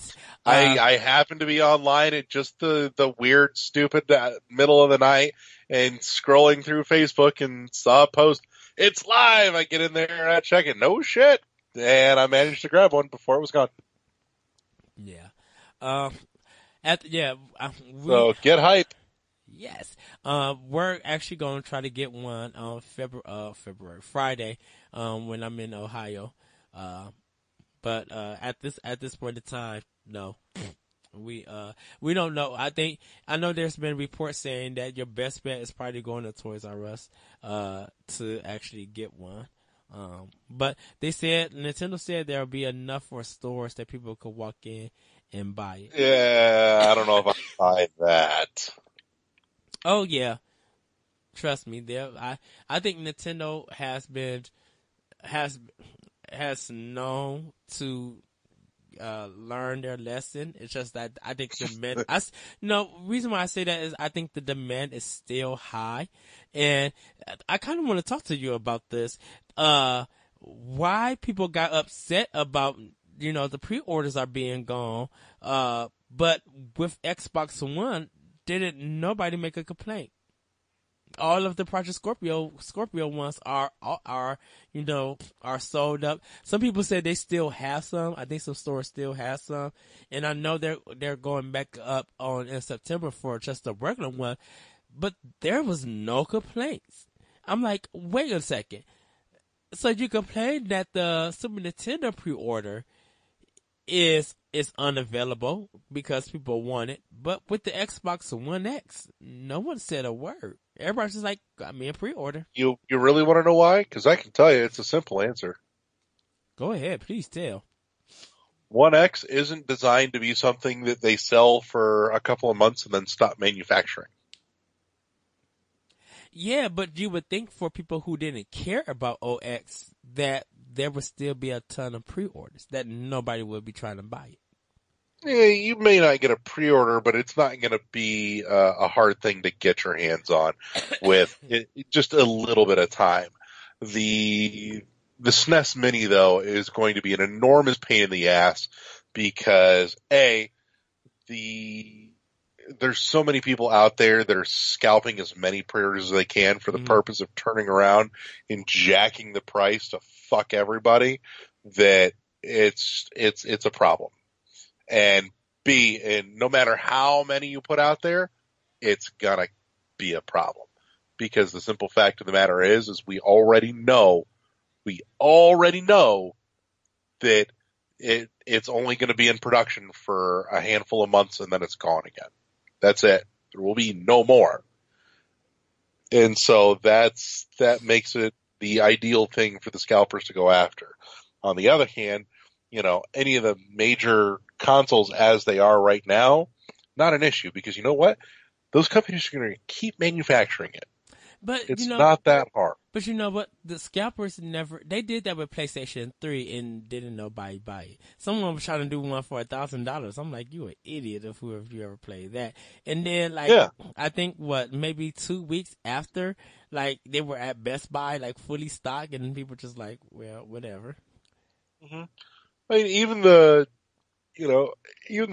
I happened to be online at just the weird, stupid middle of the night and scrolling through Facebook and saw a post. It's live. I get in there and I check it. No shit. and I managed to grab one before it was gone. Yeah. Um, yeah, So get hype. yes. We're actually going to try to get one on Friday, when I'm in Ohio. But at this point in time, no. We don't know. I know there's been reports saying that your best bet is probably going to Toys R Us to actually get one. But Nintendo said there'll be enough for stores that people could walk in and buy it. Yeah, I don't know if I buy that. Oh yeah, trust me. I think Nintendo has has known to learn their lesson. It's just that I think the demand. Reason why I say that is I think the demand is still high, and I kind of want to talk to you about this. Why people got upset about the pre-orders are being gone, but with Xbox One, didn't nobody make a complaint? All of the Project Scorpio ones are sold up. Some people said they still have some. I think some stores still have some, and I know they're going back up in September for just a regular one. But there was no complaints. I'm like, wait a second. So you complain that the Super Nintendo pre-order is unavailable because people want it, but with the Xbox One X, no one said a word. Everybody's just like, got me a pre-order. You really want to know why? Because I can tell you it's a simple answer. Go ahead, please tell. One X isn't designed to be something that they sell for a couple of months and then stop manufacturing. Yeah, but you would think for people who didn't care about OX that there would still be a ton of pre-orders, that nobody would be trying to buy it. Yeah, you may not get a pre-order, but it's not going to be a hard thing to get your hands on with just a little bit of time. The SNES Mini, though, is going to be an enormous pain in the ass because, there's so many people out there that are scalping as many pre-orders as they can for the purpose of turning around and jacking the price to fuck everybody, that it's a problem. And and no matter how many you put out there, it's gonna be a problem. Because the simple fact of the matter is we already know that it's only going to be in production for a handful of months and then it's gone again. That's it. There will be no more. And so that makes it the ideal thing for the scalpers to go after. On the other hand, any of the major consoles as they are right now, not an issue, because you know what? Those companies are going to keep manufacturing it. But it's not that hard. But you know what? The scalpers they did that with PlayStation 3 and didn't nobody buy it. Someone was trying to do one for $1,000. I'm like, you an idiot if you ever played that. And then I think maybe 2 weeks after, they were at Best Buy, fully stocked, and people just like, well, whatever. Mm-hmm. I mean, even the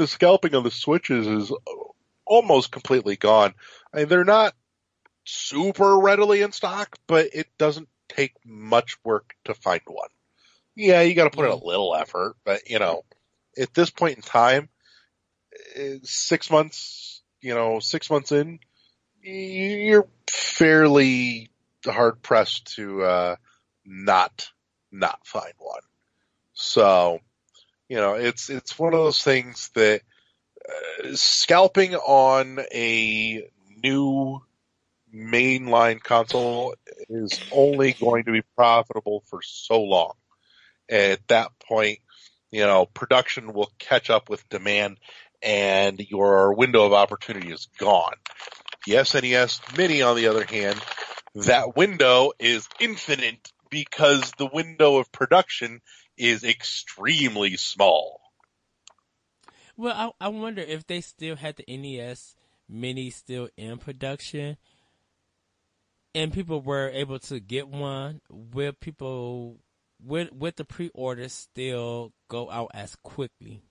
scalping on the Switches is almost completely gone. I mean, they're not super readily in stock, but it doesn't take much work to find one. Yeah, you got to put in a little effort, but at this point in time, 6 months, 6 months in, you're fairly hard pressed to not find one. So, it's one of those things that scalping on a new mainline console is only going to be profitable for so long. At that point, production will catch up with demand and your window of opportunity is gone. The SNES Mini, on the other hand, that window is infinite because the window of production is extremely small. Well, I wonder if they still had the NES Mini still in production and people were able to get one, will people with the pre-orders still go out as quickly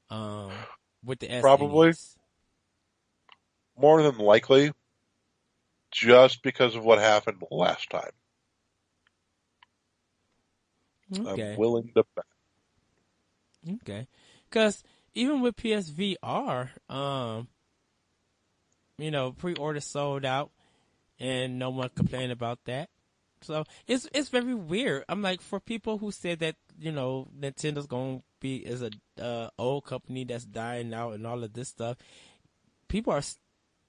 with the SNES? Probably. More than likely, just because of what happened last time. Okay. I'm willing to bet. Okay. Because even with PSVR, pre-order sold out and no one complained about that. So it's very weird. I'm like, for people who said that, Nintendo's going to be is a old company that's dying out and all of this stuff, people are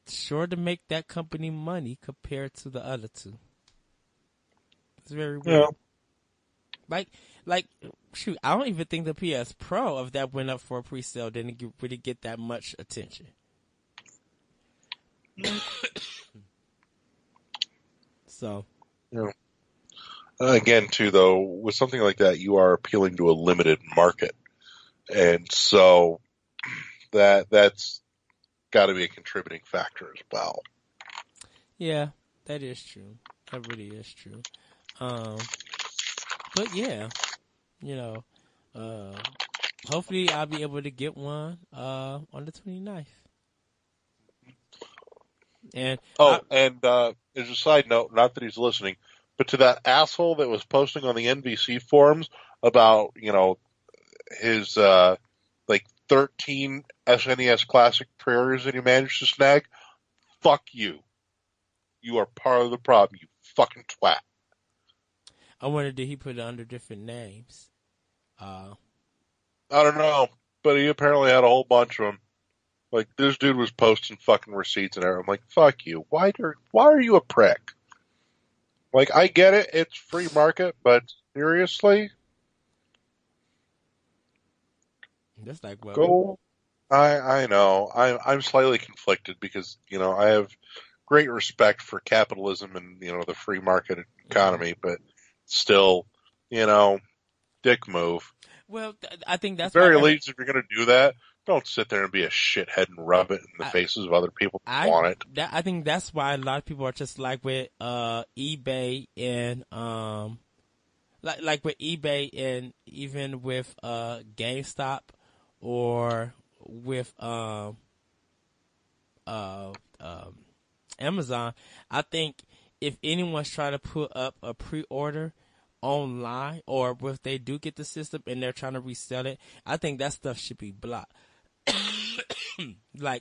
sure to make that company money compared to the other two. It's very weird. Yeah. Like, shoot, I don't even think the PS Pro, if that went up for a pre-sale, didn't really get that much attention. So. Yeah. Again, too, though, with something like that, you are appealing to a limited market. And so that's got to be a contributing factor as well. Yeah, that is true. That really is true. But yeah, hopefully I'll be able to get one on the 29th. And as a side note, not that he's listening, but to that asshole that was posting on the NBC forums about, his 13 SNES Classic prayers that he managed to snag, fuck you. You are part of the problem, you fucking twat. I wonder, did he put it under different names? I don't know, but he apparently had a whole bunch of them. Like, this dude was posting fucking receipts and everything. I'm like, fuck you. Why are you a prick? Like, I get it, it's free market, but seriously? That's like what? Go. I know. I'm slightly conflicted because, I have great respect for capitalism and, the free market economy, but still, dick move. Well, I think that's at the very least, if you're going to do that, don't sit there and be a shithead and rub it in the faces of other people who want it. I think that's why a lot of people are just like with eBay and like with eBay and even with GameStop or with Amazon. I think if anyone's trying to put up a pre-order online, or if they do get the system and they're trying to resell it, I think that stuff should be blocked.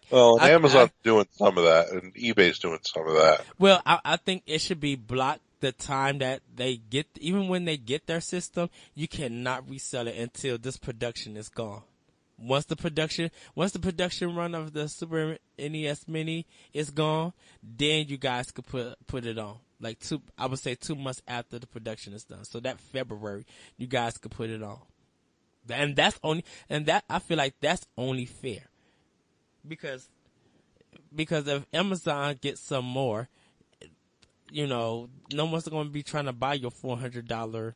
Amazon's doing some of that, and eBay's doing some of that. Well, I think it should be blocked the time that they get, even when they get their system, you cannot resell it until this production is gone. Once the production run of the Super NES Mini is gone, then you guys could put it on. Like I would say 2 months after the production is done. So that February, you guys could put it on. And I feel like that's only fair. Because if Amazon gets some more, no one's going to be trying to buy your $400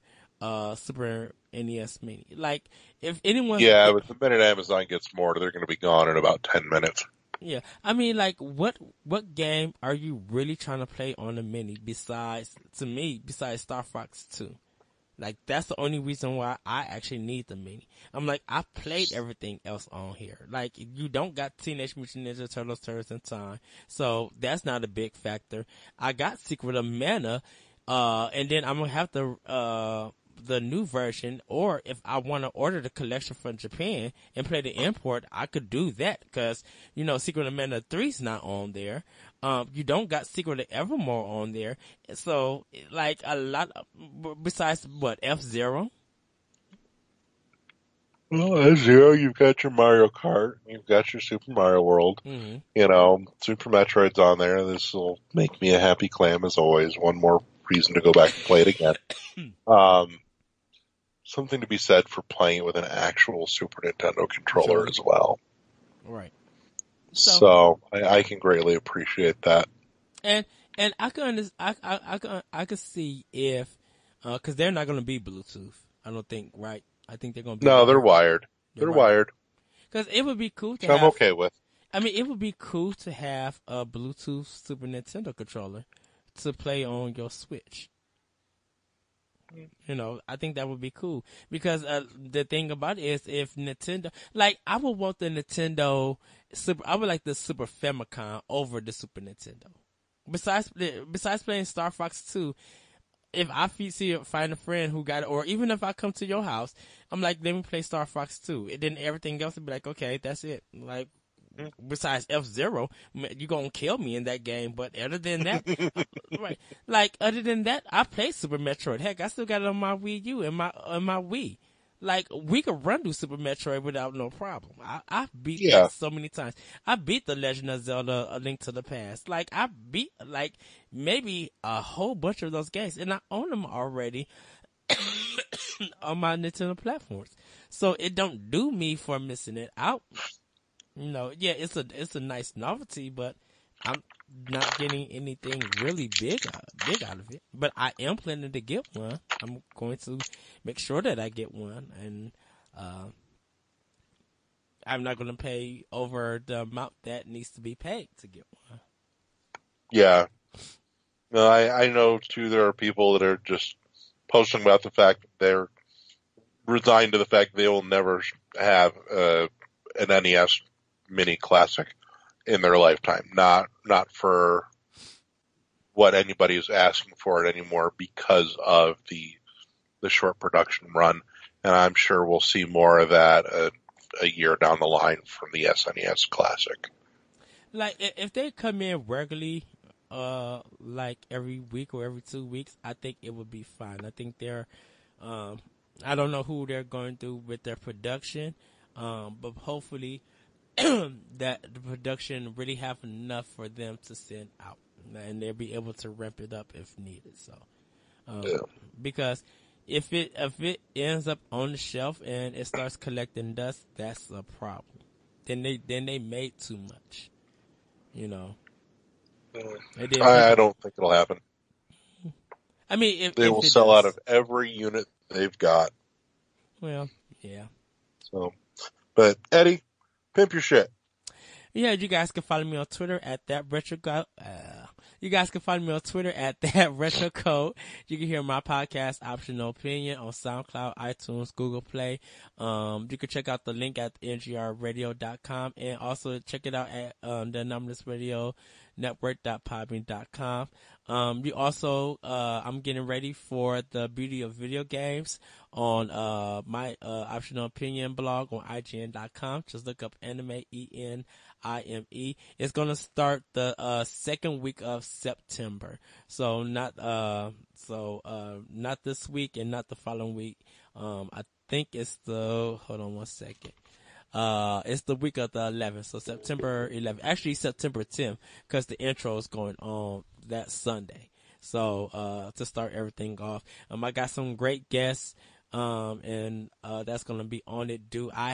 Super NES Mini. Like, if anyone, but the minute Amazon gets more, they're going to be gone in about 10 minutes. Yeah, I mean, like, what game are you really trying to play on the Mini besides Star Fox 2? Like, that's the only reason why I actually need the Mini. I'm like, I played everything else on here. Like, you don't got Teenage Mutant Ninja Turtles: Turtles in Time, so that's not a big factor. I got Secret of Mana, and then I'm gonna have the new version, or if I want to order the collection from Japan and play the import, I could do that, because, Secret of Mana 3's not on there. You don't got Secret of Evermore on there. So, like, a lot besides F-Zero? Well, F-Zero, you've got your Mario Kart, you've got your Super Mario World, Super Metroid's on there. This will make me a happy clam as always. One more reason to go back and play it again. Something to be said for playing it with an actual Super Nintendo controller as well. Right. So I can greatly appreciate that. And I could see if, cause they're not going to be Bluetooth. I don't think, right? I think they're going to be. No, they're wired. They're wired. Cause it would be cool to have. I'm okay with. I mean, it would be cool to have a Bluetooth Super Nintendo controller to play on your Switch. I think that would be cool, because the thing about it is, if Nintendo, like, I would want the Nintendo I would like the Super Famicom over the Super Nintendo. Besides playing Star Fox 2, if I find a friend who got it, or even if I come to your house, I'm like, let me play Star Fox 2. And then everything else would be like, okay, that's it. Like, besides F-Zero, you gonna kill me in that game. But other than that, right? Like, other than that, I played Super Metroid. Heck, I still got it on my Wii U and my Wii. Like, we could run through Super Metroid without no problem. I beat that so many times. I beat The Legend of Zelda: A Link to the Past. Like, I beat, like, maybe a whole bunch of those games. And I own them already on my Nintendo platforms. So it don't do me for missing it out. You know, yeah, it's a nice novelty, but I'm not getting anything really big out of it. But I am planning to get one. I'm going to make sure that I get one, and I'm not going to pay over the amount that needs to be paid to get one. Yeah. No, I know too. There are people that are just posting about the fact that they're resigned to the fact they will never have an NES Mini Classic in their lifetime. Not for what anybody is asking for it anymore because of the short production run. And I'm sure we'll see more of that a year down the line from the SNES Classic. Like, if they come in regularly, like every week or every 2 weeks, I think it would be fine. I think they're, I don't know who they're going through with their production, but hopefully that the production really have enough for them to send out, and they'll be able to ramp it up if needed. So, because if it ends up on the shelf and it starts collecting dust, that's a problem. Then they made too much, you know. I don't think it'll happen. I mean, they will sell out of every unit they've got. Well, yeah. So, but Eddie, pimp your shit. Yeah, you guys can follow me on Twitter at @thatretrocode. You guys can find me on Twitter at @thatretrocode. You can hear my podcast, Optional Opinion, on SoundCloud, iTunes, Google Play. You can check out the link at ngrradio.com, and also check it out at the Anomalous Radio Network.podbean.com. You also, I'm getting ready for the Beauty of Video Games on my Optional Opinion blog on IGN.com. Just look up Anime, ENIME. It's gonna start the second week of September. So not this week and not the following week. I think it's hold on one second. It's the week of the 11th, so September 11th. Actually, September 10th, because the intro is going on that Sunday. So, to start everything off, I got some great guests, and that's gonna be on it. I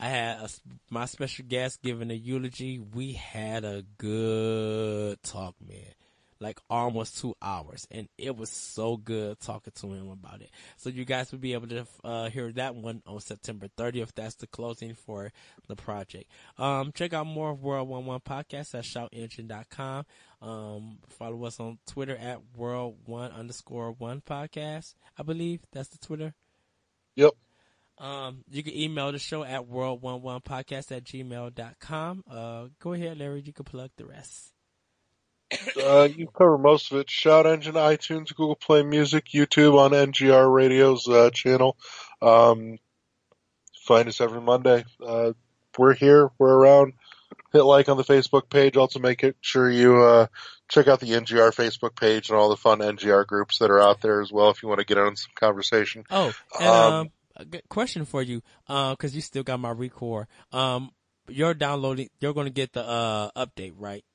had my special guest giving a eulogy. We had a good talk, man. Like almost 2 hours, and it was so good talking to him about it. So you guys will be able to hear that one on September 30th. That's the closing for the project. Check out more of World 11 Podcast at shoutengine.com. Follow us on Twitter at World1_1 Podcast. I believe that's the Twitter. Yep. You can email the show at world11podcast@gmail.com. Go ahead, Larry. You can plug the rest. You cover most of it. Shout Engine, iTunes, Google Play Music, YouTube on NGR Radio's channel. Find us every Monday. We're here. We're around. Hit like on the Facebook page. Also make sure you check out the NGR Facebook page and all the fun NGR groups that are out there as well if you want to get on some conversation. Oh, and a good question for you, because you still got my record. You're downloading. You're going to get the update, right?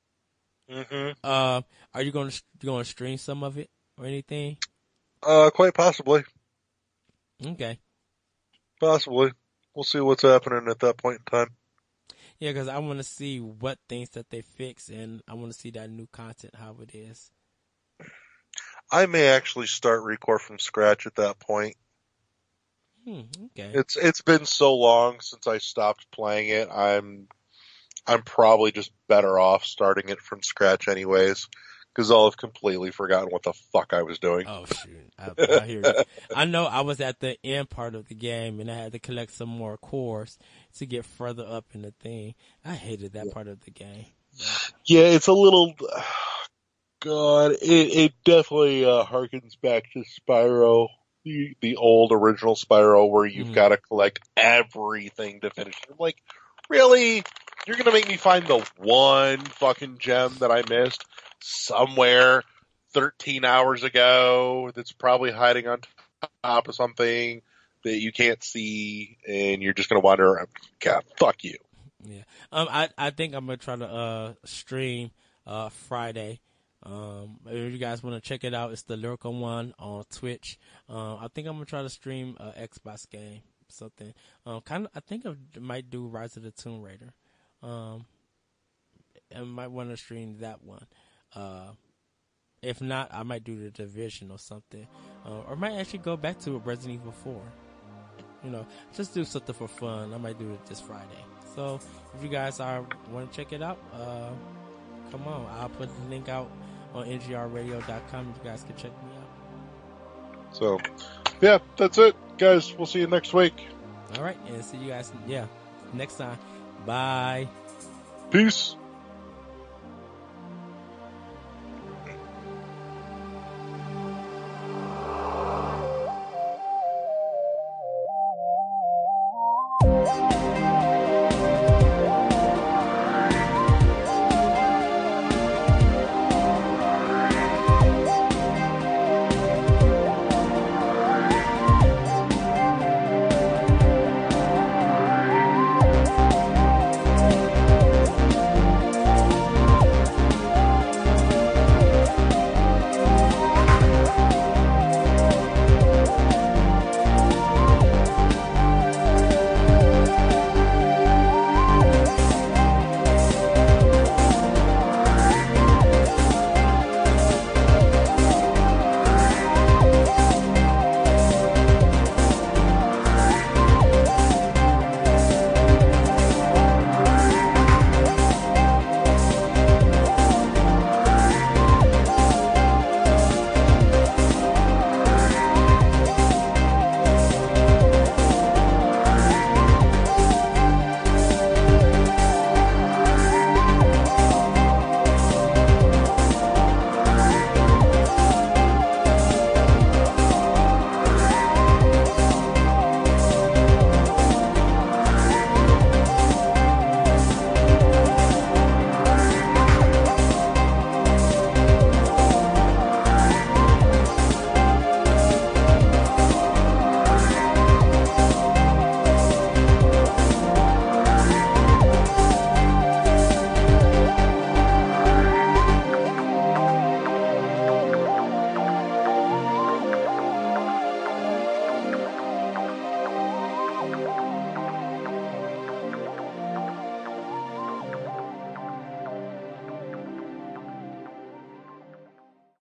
Mm-hmm. Are you going to stream some of it or anything? Quite possibly. Okay. Possibly. We'll see what's happening at that point in time. Yeah, because I want to see what things that they fix, and I want to see that new content, how it is. I may actually start record from scratch at that point. Okay. It's been so long since I stopped playing it. I'm probably just better off starting it from scratch anyways, because I'll have completely forgotten what the fuck I was doing. Oh, shoot. I hear you. I know I was at the end part of the game, and I had to collect some more cores to get further up in the thing. I hated that part of the game. Yeah, it's a little... God, it definitely harkens back to Spyro, the old original Spyro, where you've got to collect everything to finish. I'm like, really? You're gonna make me find the one fucking gem that I missed somewhere 13 hours ago that's probably hiding on top of something that you can't see, and you're just gonna wander around. God, fuck you. Yeah. I think I'm gonna try to stream Friday. If you guys want to check it out, it's the Lyrical One on Twitch. I think I'm gonna try to stream a Xbox game, something. I think I might do Rise of the Tomb Raider. I might want to stream that one. If not, I might do the Division or something, or might actually go back to Resident Evil 4. Just do something for fun. I might do it this Friday. So if you guys want to check it out, come on. I'll put the link out on ngrradio.com. You guys can check me out. So, yeah, that's it, guys. We'll see you next week. All right, and see you guys, next time. Bye. Peace.